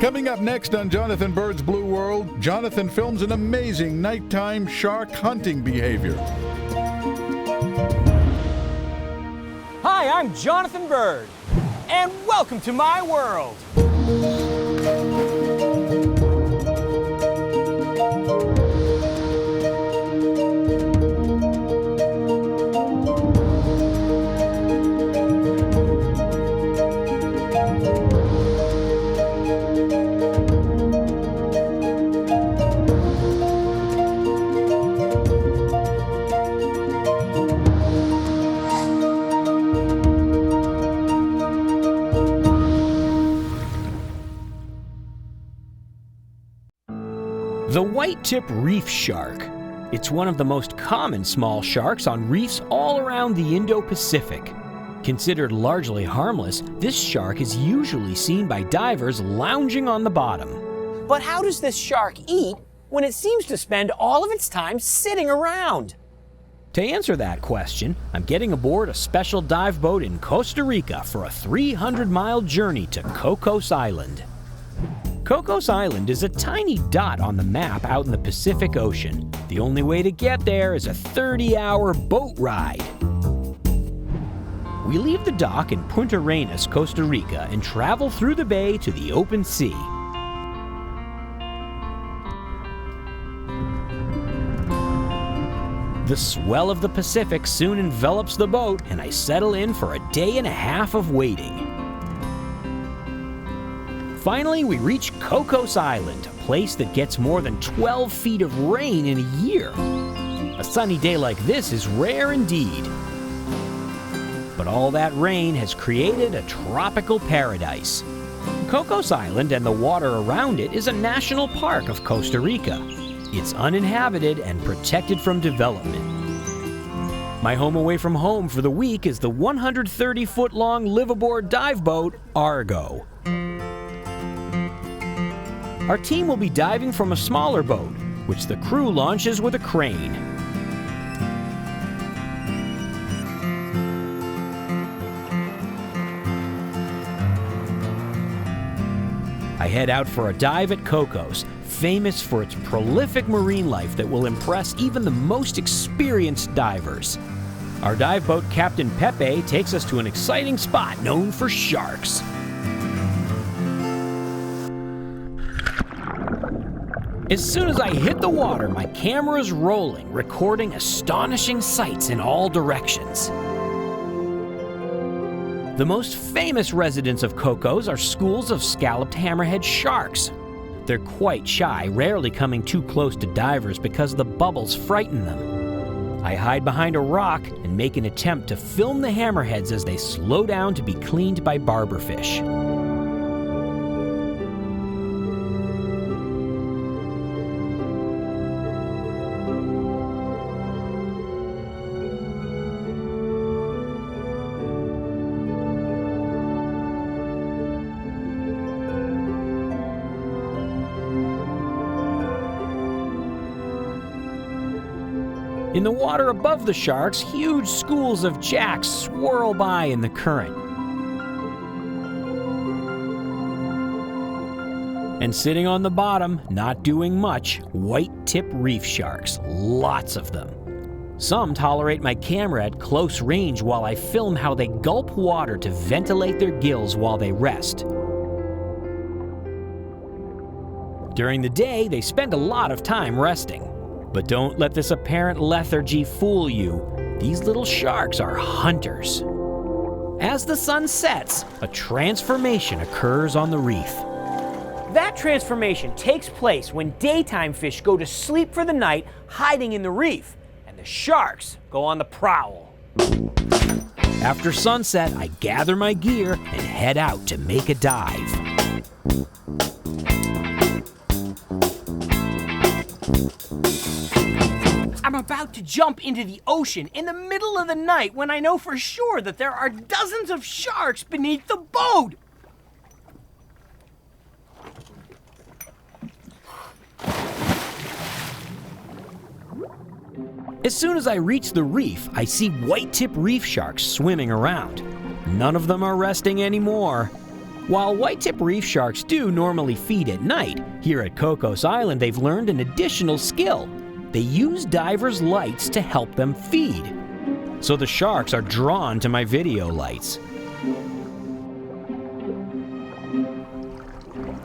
Coming up next on Jonathan Bird's Blue World, Jonathan films an amazing nighttime shark hunting behavior. Hi, I'm Jonathan Bird, and welcome to my world. The Whitetip Reef shark. It's one of the most common small sharks on reefs all around the Indo-Pacific. Considered largely harmless, this shark is usually seen by divers lounging on the bottom. But how does this shark eat when it seems to spend all of its time sitting around? To answer that question, I'm getting aboard a special dive boat in Costa Rica for a 300-mile journey to Cocos Island. Cocos Island is a tiny dot on the map out in the Pacific Ocean. The only way to get there is a 30-hour boat ride. We leave the dock in Punta Arenas, Costa Rica, and travel through the bay to the open sea. The swell of the Pacific soon envelops the boat, and I settle in for a day and a half of waiting. Finally, we reach Cocos Island, a place that gets more than 12 feet of rain in a year. A sunny day like this is rare indeed. But all that rain has created a tropical paradise. Cocos Island and the water around it is a national park of Costa Rica. It's uninhabited and protected from development. My home away from home for the week is the 130-foot-long liveaboard dive boat, Argo. Our team will be diving from a smaller boat, which the crew launches with a crane. I head out for a dive at Cocos, famous for its prolific marine life that will impress even the most experienced divers. Our dive boat captain Pepe takes us to an exciting spot known for sharks. As soon as I hit the water, my camera's rolling, recording astonishing sights in all directions. The most famous residents of Cocos are schools of scalloped hammerhead sharks. They're quite shy, rarely coming too close to divers because the bubbles frighten them. I hide behind a rock and make an attempt to film the hammerheads as they slow down to be cleaned by barberfish. In the water above the sharks, huge schools of jacks swirl by in the current. And sitting on the bottom, not doing much, white-tip reef sharks, lots of them. Some tolerate my camera at close range while I film how they gulp water to ventilate their gills while they rest. During the day, they spend a lot of time resting. But don't let this apparent lethargy fool you. These little sharks are hunters. As the sun sets, a transformation occurs on the reef. That transformation takes place when daytime fish go to sleep for the night, hiding in the reef, and the sharks go on the prowl. After sunset, I gather my gear and head out to make a dive. I'm about to jump into the ocean in the middle of the night when I know for sure that there are dozens of sharks beneath the boat. As soon as I reach the reef, I see white-tip reef sharks swimming around. None of them are resting anymore. While whitetip reef sharks do normally feed at night, here at Cocos Island they've learned an additional skill. They use divers' lights to help them feed. So the sharks are drawn to my video lights.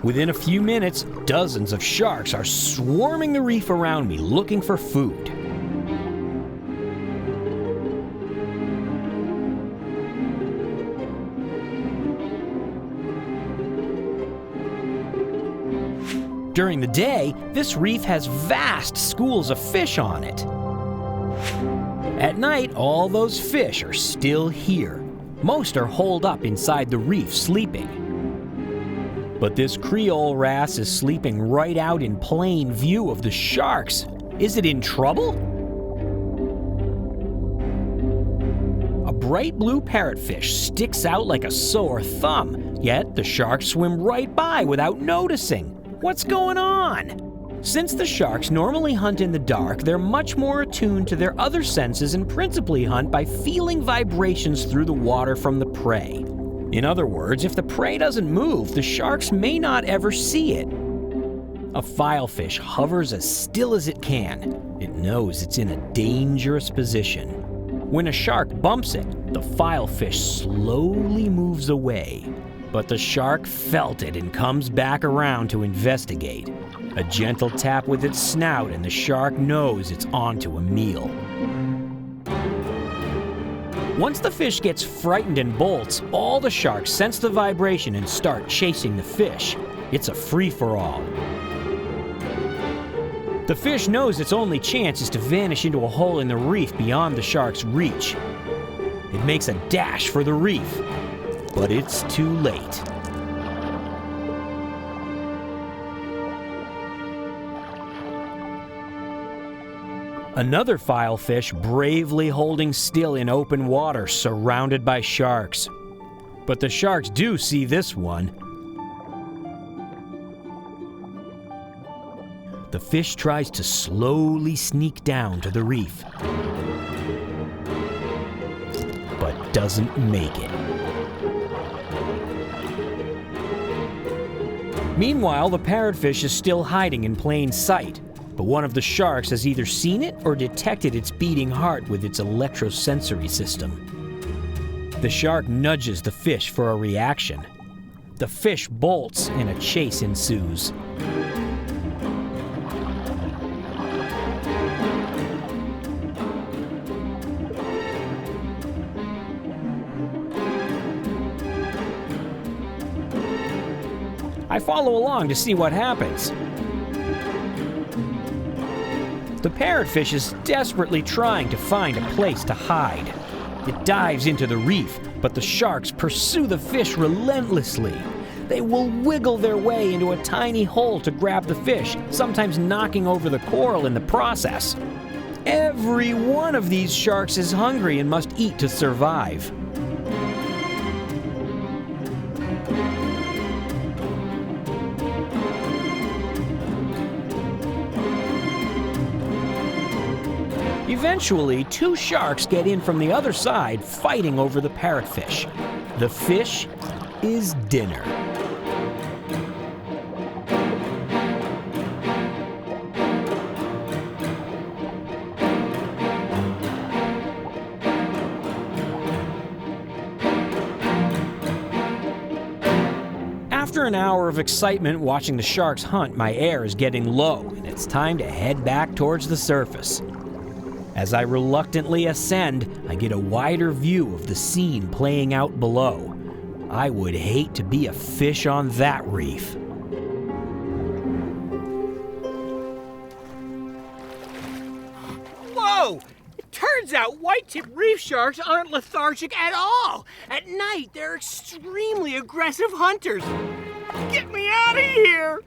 Within a few minutes, dozens of sharks are swarming the reef around me looking for food. During the day, this reef has vast schools of fish on it. At night, all those fish are still here. Most are holed up inside the reef sleeping. But this Creole wrasse is sleeping right out in plain view of the sharks. Is it in trouble? A bright blue parrotfish sticks out like a sore thumb, yet the sharks swim right by without noticing. What's going on? Since the sharks normally hunt in the dark, they're much more attuned to their other senses and principally hunt by feeling vibrations through the water from the prey. In other words, if the prey doesn't move, the sharks may not ever see it. A filefish hovers as still as it can. It knows it's in a dangerous position. When a shark bumps it, the filefish slowly moves away. But the shark felt it and comes back around to investigate. A gentle tap with its snout and the shark knows it's onto a meal. Once the fish gets frightened and bolts, all the sharks sense the vibration and start chasing the fish. It's a free-for-all. The fish knows its only chance is to vanish into a hole in the reef beyond the shark's reach. It makes a dash for the reef, but it's too late. Another filefish bravely holding still in open water, surrounded by sharks. But the sharks do see this one. The fish tries to slowly sneak down to the reef, but doesn't make it. Meanwhile, the parrotfish is still hiding in plain sight, but one of the sharks has either seen it or detected its beating heart with its electrosensory system. The shark nudges the fish for a reaction. The fish bolts and a chase ensues. I follow along to see what happens. The parrotfish is desperately trying to find a place to hide. It dives into the reef, but the sharks pursue the fish relentlessly. They will wiggle their way into a tiny hole to grab the fish, sometimes knocking over the coral in the process. Every one of these sharks is hungry and must eat to survive. Eventually, two sharks get in from the other side, fighting over the parrotfish. The fish is dinner. After an hour of excitement watching the sharks hunt, my air is getting low, and it's time to head back towards the surface. As I reluctantly ascend, I get a wider view of the scene playing out below. I would hate to be a fish on that reef. Whoa! It turns out whitetip reef sharks aren't lethargic at all. At night, they're extremely aggressive hunters. Get me out of here!